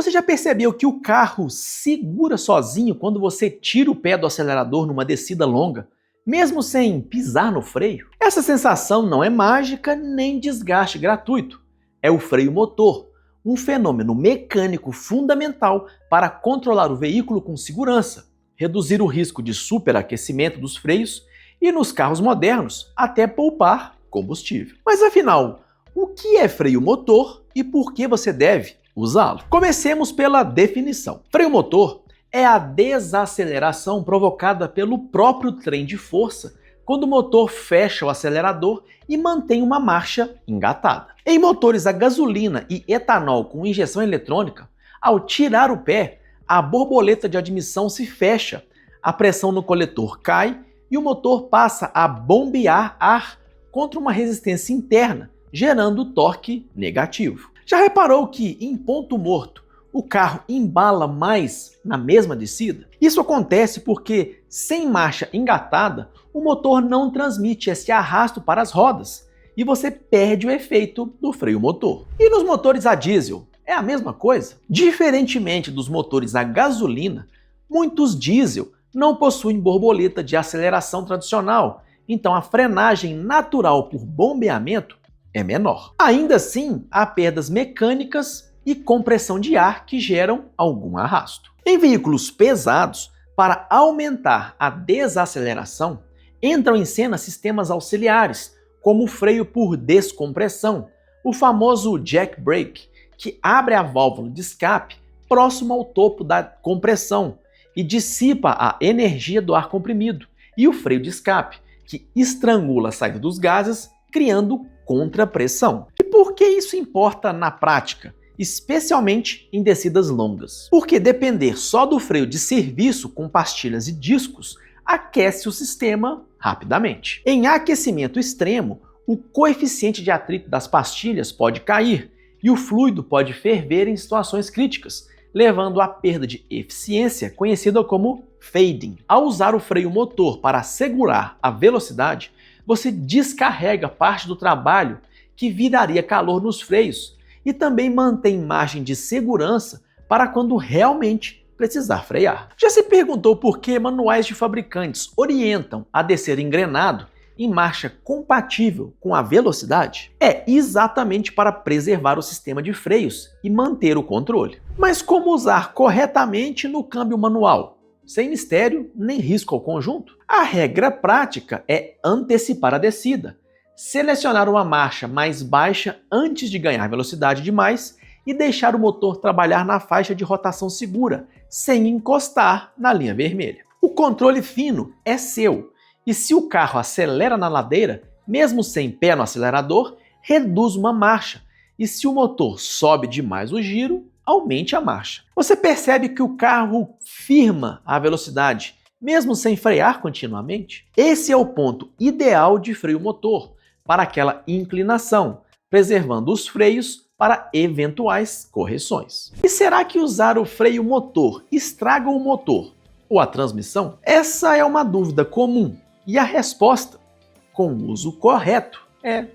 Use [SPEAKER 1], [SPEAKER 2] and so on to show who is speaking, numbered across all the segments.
[SPEAKER 1] Você já percebeu que o carro segura sozinho quando você tira o pé do acelerador numa descida longa, mesmo sem pisar no freio? Essa sensação não é mágica nem desgaste gratuito. É o freio motor, um fenômeno mecânico fundamental para controlar o veículo com segurança, reduzir o risco de superaquecimento dos freios e, nos carros modernos, até poupar combustível. Mas afinal, o que é freio motor e por que você deve usá-lo? Comecemos pela definição. Freio motor é a desaceleração provocada pelo próprio trem de força quando o motor fecha o acelerador e mantém uma marcha engatada. Em motores a gasolina e etanol com injeção eletrônica, ao tirar o pé, a borboleta de admissão se fecha, a pressão no coletor cai e o motor passa a bombear ar contra uma resistência interna, gerando torque negativo. Já reparou que, em ponto morto, o carro embala mais na mesma descida? Isso acontece porque, sem marcha engatada, o motor não transmite esse arrasto para as rodas e você perde o efeito do freio motor. E nos motores a diesel, é a mesma coisa? Diferentemente dos motores a gasolina, muitos diesel não possuem borboleta de aceleração tradicional, então a frenagem natural por bombeamento é menor. Ainda assim, há perdas mecânicas e compressão de ar que geram algum arrasto. Em veículos pesados, para aumentar a desaceleração, entram em cena sistemas auxiliares, como o freio por descompressão, o famoso jack brake, que abre a válvula de escape próximo ao topo da compressão e dissipa a energia do ar comprimido, e o freio de escape, que estrangula a saída dos gases, criando contrapressão. E por que isso importa na prática, especialmente em descidas longas? Porque depender só do freio de serviço com pastilhas e discos aquece o sistema rapidamente. Em aquecimento extremo, o coeficiente de atrito das pastilhas pode cair e o fluido pode ferver em situações críticas, levando à perda de eficiência conhecida como fading. Ao usar o freio motor para segurar a velocidade, você descarrega parte do trabalho que viraria calor nos freios e também mantém margem de segurança para quando realmente precisar frear. Já se perguntou por que manuais de fabricantes orientam a descer engrenado em marcha compatível com a velocidade? É exatamente para preservar o sistema de freios e manter o controle. Mas como usar corretamente no câmbio manual? Sem mistério nem risco ao conjunto? A regra prática é antecipar a descida, selecionar uma marcha mais baixa antes de ganhar velocidade demais e deixar o motor trabalhar na faixa de rotação segura, sem encostar na linha vermelha. O controle fino é seu, e se o carro acelera na ladeira, mesmo sem pé no acelerador, reduz uma marcha, e se o motor sobe demais o giro, aumente a marcha. Você percebe que o carro firma a velocidade, mesmo sem frear continuamente? Esse é o ponto ideal de freio motor, para aquela inclinação, preservando os freios para eventuais correções. E será que usar o freio motor estraga o motor ou a transmissão? Essa é uma dúvida comum e a resposta, com o uso correto, é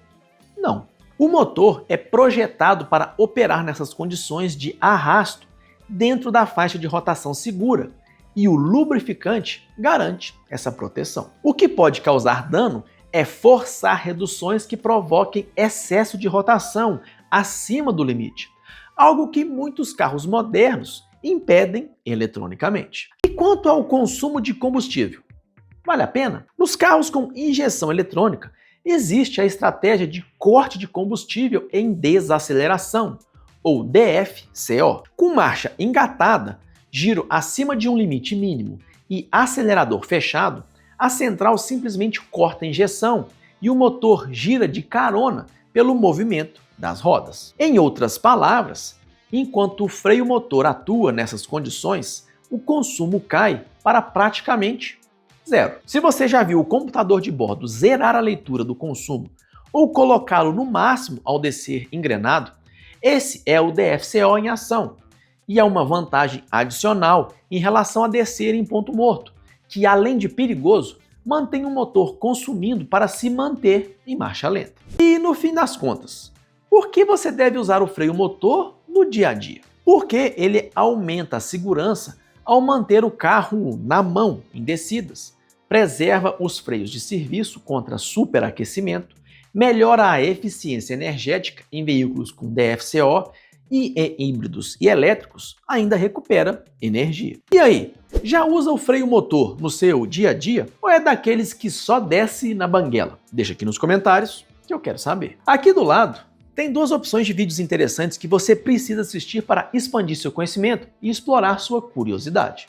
[SPEAKER 1] não. O motor é projetado para operar nessas condições de arrasto dentro da faixa de rotação segura e o lubrificante garante essa proteção. O que pode causar dano é forçar reduções que provoquem excesso de rotação acima do limite, algo que muitos carros modernos impedem eletronicamente. E quanto ao consumo de combustível? Vale a pena? Nos carros com injeção eletrônica, existe a estratégia de corte de combustível em desaceleração, ou DFCO. Com marcha engatada, giro acima de um limite mínimo e acelerador fechado, a central simplesmente corta a injeção e o motor gira de carona pelo movimento das rodas. Em outras palavras, enquanto o freio motor atua nessas condições, o consumo cai para praticamente zero. Se você já viu o computador de bordo zerar a leitura do consumo ou colocá-lo no máximo ao descer engrenado, esse é o DFCO em ação e é uma vantagem adicional em relação a descer em ponto morto, que além de perigoso, mantém o motor consumindo para se manter em marcha lenta. E no fim das contas, por que você deve usar o freio motor no dia a dia? porque ele aumenta a segurança ao manter o carro na mão em descidas, preserva os freios de serviço contra superaquecimento, melhora a eficiência energética em veículos com DFCO e em híbridos e elétricos, ainda recupera energia. E aí, já usa o freio motor no seu dia a dia ou é daqueles que só desce na banguela? Deixa aqui nos comentários que eu quero saber. Aqui do lado tem duas opções de vídeos interessantes que você precisa assistir para expandir seu conhecimento e explorar sua curiosidade.